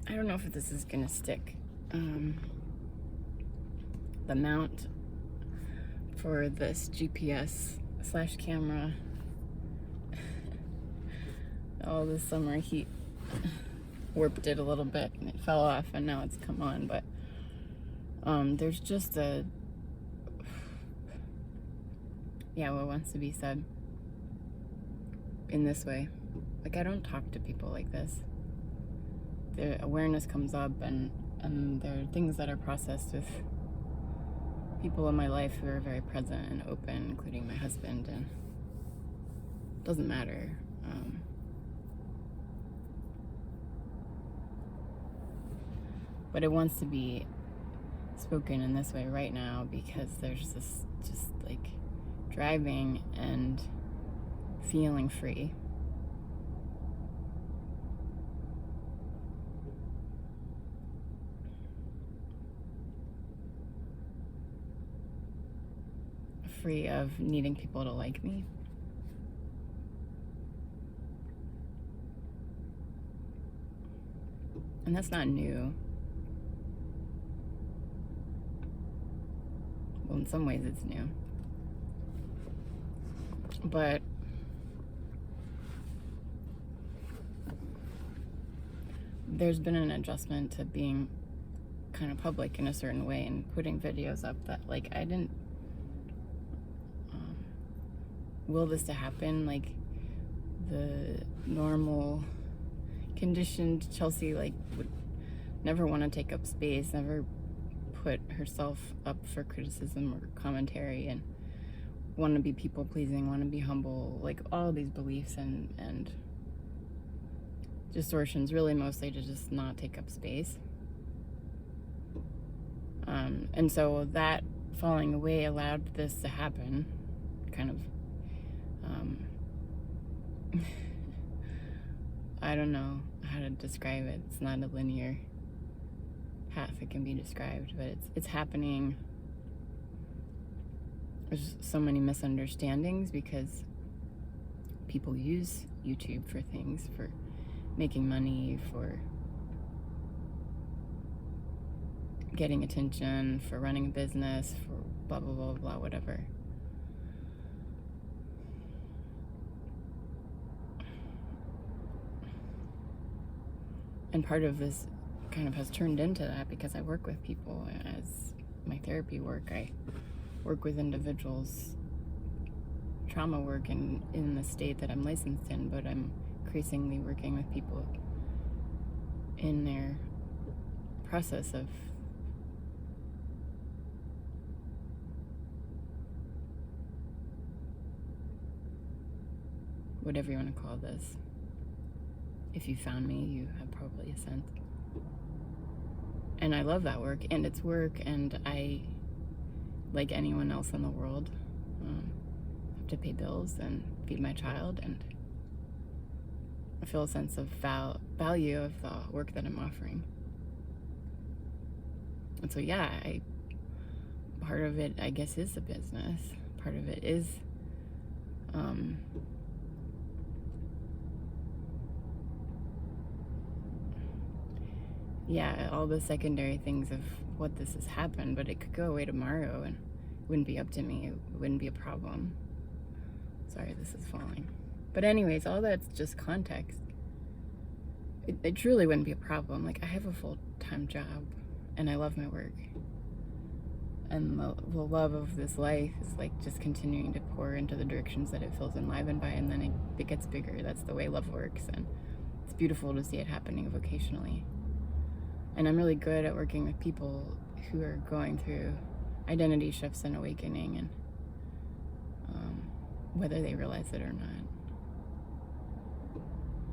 I don't know if this is gonna stick. The mount for this GPS/camera, all the summer heat warped it a little bit and it fell off and now it's come on, but there's just what wants to be said in this way. Like, I don't talk to people like this. The awareness comes up and there are things that are processed with people in my life who are very present and open, including my husband, and it doesn't matter. But it wants to be spoken in this way right now because there's this just like driving and feeling free. Free of needing people to like me. And that's not new. Well, in some ways it's new. But there's been an adjustment to being kind of public in a certain way and putting videos up that, like, I didn't will this to happen. Like, the normal conditioned Chelsea, like, would never want to take up space, never put herself up for criticism or commentary, and want to be people pleasing, want to be humble, like all these beliefs and distortions, really mostly to just not take up space. And so that falling away allowed this to happen, kind of. I don't know how to describe it. It's not a linear path it can be described, but it's happening. There's so many misunderstandings because people use YouTube for things, for making money, for getting attention, for running a business, for blah, blah, blah, blah, whatever. And part of this kind of has turned into that because I work with people as my therapy work. I work with individuals, trauma work in the state that I'm licensed in, but I'm increasingly working with people in their process of whatever you want to call this. If you found me, you have probably a sense. And I love that work, and it's work, and I, like anyone else in the world, have to pay bills and feed my child, and I feel a sense of value of the work that I'm offering. And so, yeah, part of it, I guess, is the business. Part of it is all the secondary things of what this has happened, but it could go away tomorrow and it wouldn't be up to me. It wouldn't be a problem. Sorry, this is falling. But anyways, all that's just context. It truly wouldn't be a problem. Like, I have a full-time job and I love my work. And the love of this life is like just continuing to pour into the directions that it feels enlivened by, and then it gets bigger. That's the way love works, and it's beautiful to see it happening vocationally. And I'm really good at working with people who are going through identity shifts and awakening, and whether they realize it or not.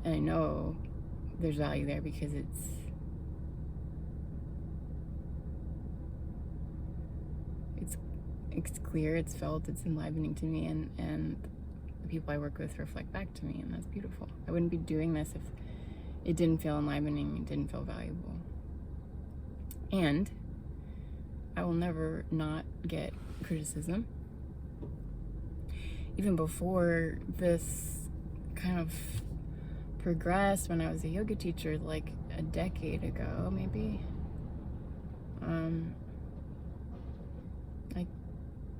And I know there's value there because it's clear, it's felt, it's enlivening to me, and the people I work with reflect back to me, and that's beautiful. I wouldn't be doing this if it didn't feel enlivening, it didn't feel valuable. And I will never not get criticism. Even before this kind of progressed when I was a yoga teacher like a decade ago, maybe.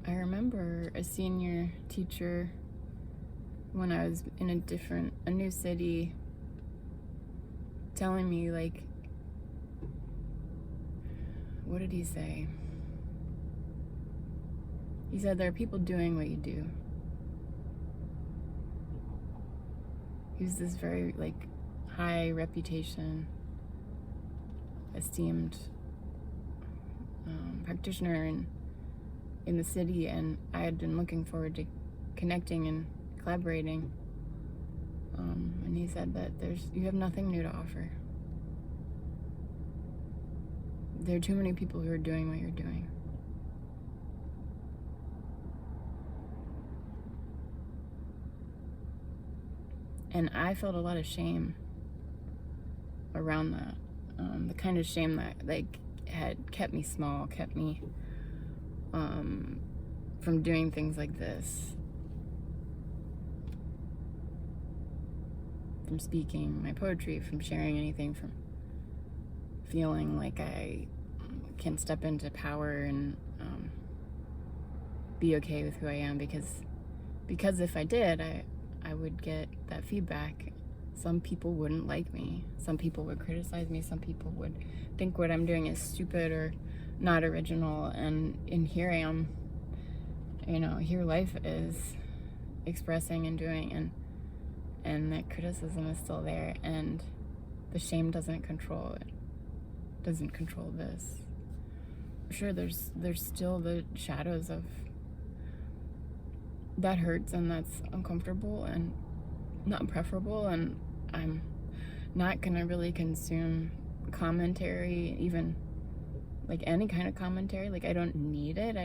I remember a senior teacher when I was in a new city telling me, like, what did he say? He said, there are people doing what you do. He was this very, like, high reputation, esteemed practitioner in the city, and I had been looking forward to connecting and collaborating. And he said that you have nothing new to offer. There are too many people who are doing what you're doing. And I felt a lot of shame around that. The kind of shame that, like, had kept me small, kept me from doing things like this, from speaking my poetry, from sharing anything, from feeling like I can step into power and be okay with who I am, because if I did, I would get that feedback. Some people wouldn't like me. Some people would criticize me. Some people would think what I'm doing is stupid or not original. And here I am, here life is expressing and doing, and that criticism is still there, and the shame doesn't control it. Doesn't control this. Sure, there's still the shadows of that hurts, and that's uncomfortable and not preferable, and I'm not gonna really consume commentary, even like any kind of commentary. Like, I don't need it.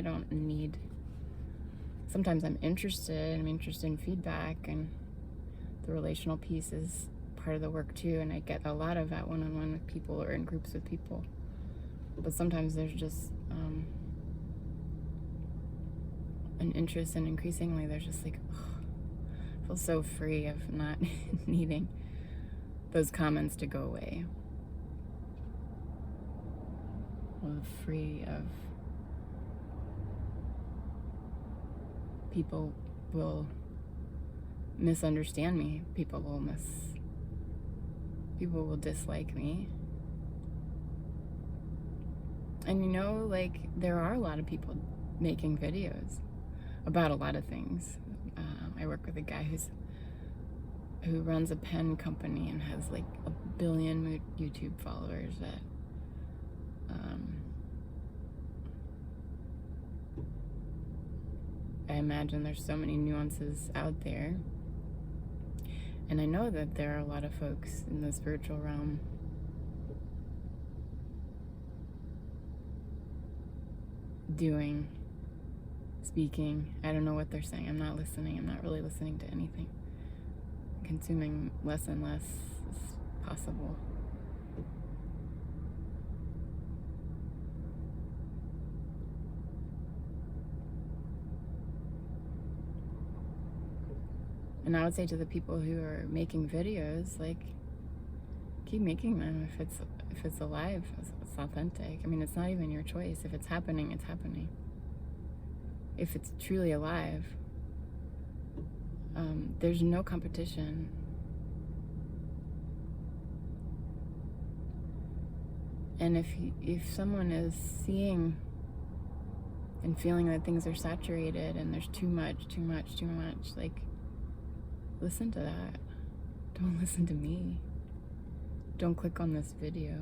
Sometimes I'm interested in feedback, and the relational piece is part of the work too, and I get a lot of that one-on-one with people or in groups with people. But sometimes there's just an interest, and increasingly there's just like, I feel so free of not needing those comments to go away. Or free of people will misunderstand me. People will dislike me. And like, there are a lot of people making videos about a lot of things. I work with a guy who runs a pen company and has like 1 billion YouTube followers that I imagine there's so many nuances out there. And I know that there are a lot of folks in the spiritual realm speaking. I don't know what they're saying. I'm not listening. I'm not really listening to anything. Consuming less and less is possible. And I would say to the people who are making videos, like, keep making them if it's alive, if it's authentic. I mean, it's not even your choice. If it's happening, it's happening. If it's truly alive, there's no competition. And if someone is seeing and feeling that things are saturated and there's too much, like, listen to that. Don't listen to me. Don't click on this video.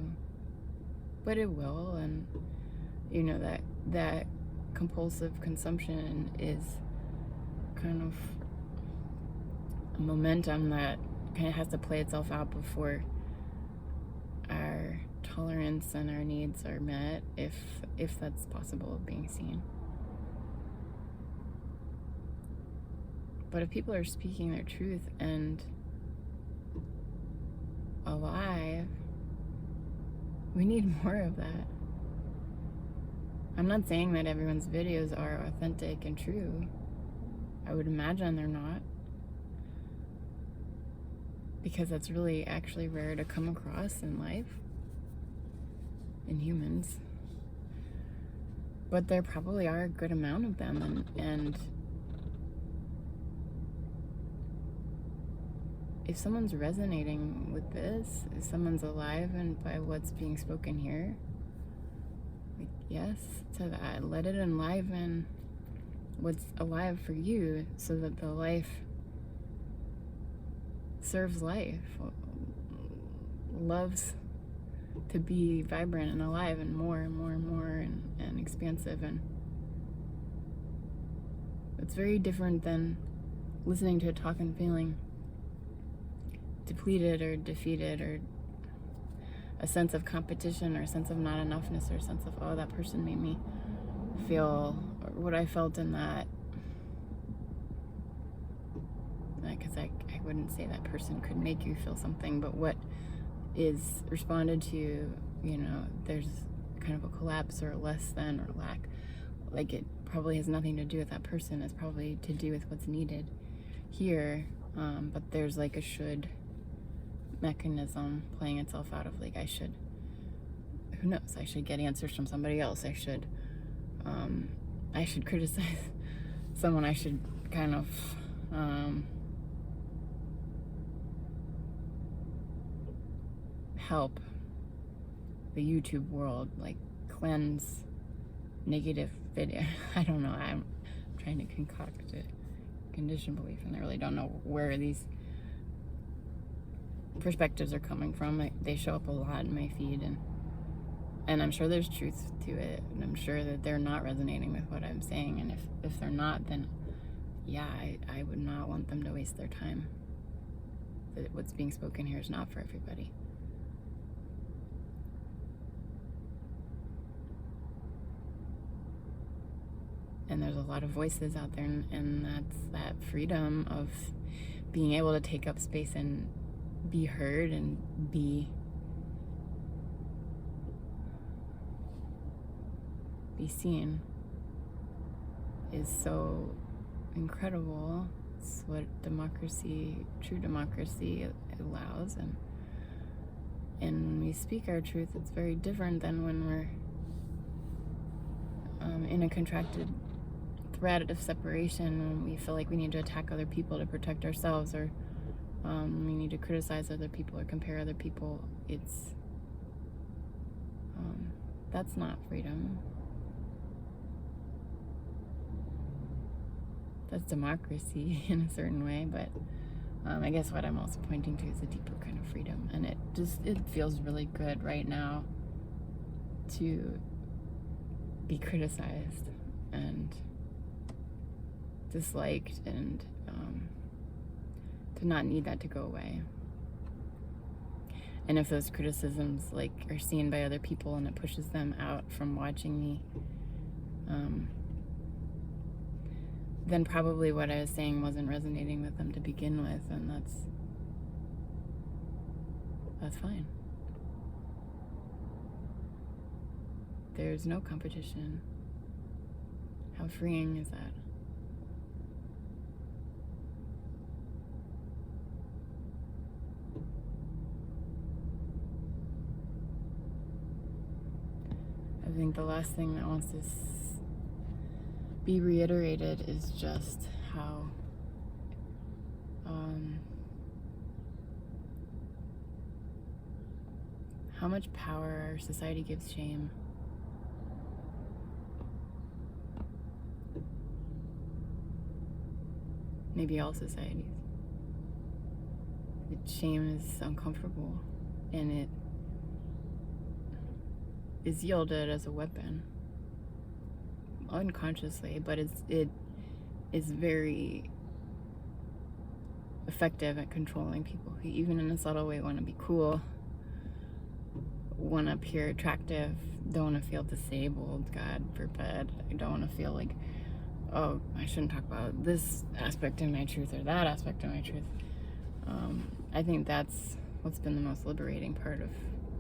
But it will, and that compulsive consumption is kind of a momentum that kind of has to play itself out before our tolerance and our needs are met, if that's possible of being seen. But if people are speaking their truth and alive, we need more of that. I'm not saying that everyone's videos are authentic and true. I would imagine they're not. because that's really actually rare to come across in life, in humans. But there probably are a good amount of them, and if someone's resonating with this, if someone's alive and by what's being spoken here, like, yes to that. Let it enliven what's alive for you so that the life serves life, loves to be vibrant and alive and more and more and more and expansive. And it's very different than listening to a talk and feeling depleted or defeated, or a sense of competition, or a sense of not enoughness, or a sense of, oh, that person made me feel what I felt in that. Because I wouldn't say that person could make you feel something, but what is responded to, you know, there's kind of a collapse or a less than or lack. Like, it probably has nothing to do with that person. It's probably to do with what's needed here. But there's like a should mechanism playing itself out of, like, I should, who knows, I should get answers from somebody else. I should criticize someone. I should kind of help the YouTube world, like, cleanse negative video. I don't know. I'm trying to concoct a conditioned belief, and I really don't know where these perspectives are coming from. They show up a lot in my feed, and I'm sure there's truth to it, and I'm sure that they're not resonating with what I'm saying. And if they're not, then yeah, I would not want them to waste their time. That what's being spoken here is not for everybody. And there's a lot of voices out there, and that's that freedom of being able to take up space and be heard and be seen is so incredible. It's what democracy, true democracy, allows. And when we speak our truth, it's very different than when we're in a contracted thread of separation, when we feel like we need to attack other people to protect ourselves, or we need to criticize other people or compare other people. It's that's not freedom. That's democracy in a certain way, but I guess what I'm also pointing to is a deeper kind of freedom. And it feels really good right now to be criticized and disliked, and to not need that to go away. And if those criticisms, like, are seen by other people and it pushes them out from watching me, then probably what I was saying wasn't resonating with them to begin with, and that's fine. There's no competition. How freeing is that? I think the last thing that wants to be reiterated is just how much power our society gives shame. Maybe all societies. Shame is uncomfortable, and it is yielded as a weapon unconsciously, but it is very effective at controlling people who, even in a subtle way, want to be cool, want to appear attractive, don't want to feel disabled, God forbid. I don't want to feel like, oh, I shouldn't talk about this aspect of my truth or that aspect of my truth. I think that's what's been the most liberating part of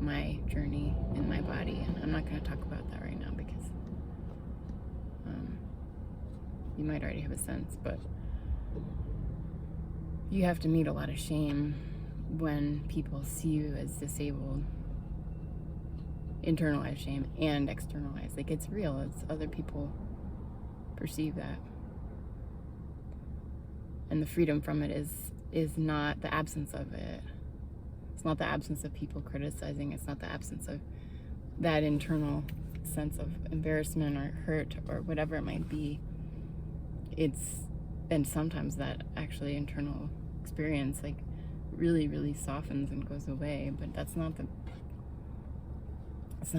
my journey in my body, and I'm not going to talk about that right now because you might already have a sense, but you have to meet a lot of shame when people see you as disabled, internalize shame and externalize. Like, it's real. It's other people perceive that. And the freedom from it is not the absence of it. It's not the absence of people criticizing. It's not the absence of that internal sense of embarrassment or hurt or whatever it might be. And sometimes that actually internal experience like really, really softens and goes away, but it's not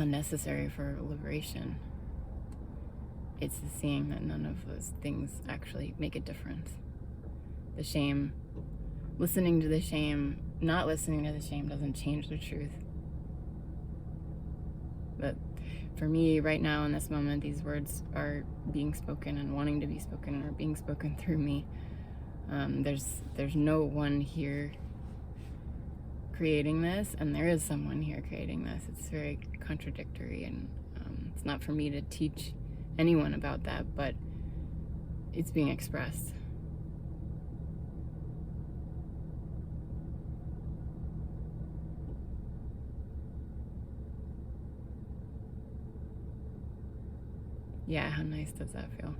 necessary for liberation. It's the seeing that none of those things actually make a difference. The shame, listening to the shame, not listening to the shame doesn't change the truth. But for me, right now in this moment, these words are being spoken and wanting to be spoken or being spoken through me. There's no one here creating this, and there is someone here creating this. It's very contradictory, and it's not for me to teach anyone about that, but it's being expressed. Yeah, how nice does that feel?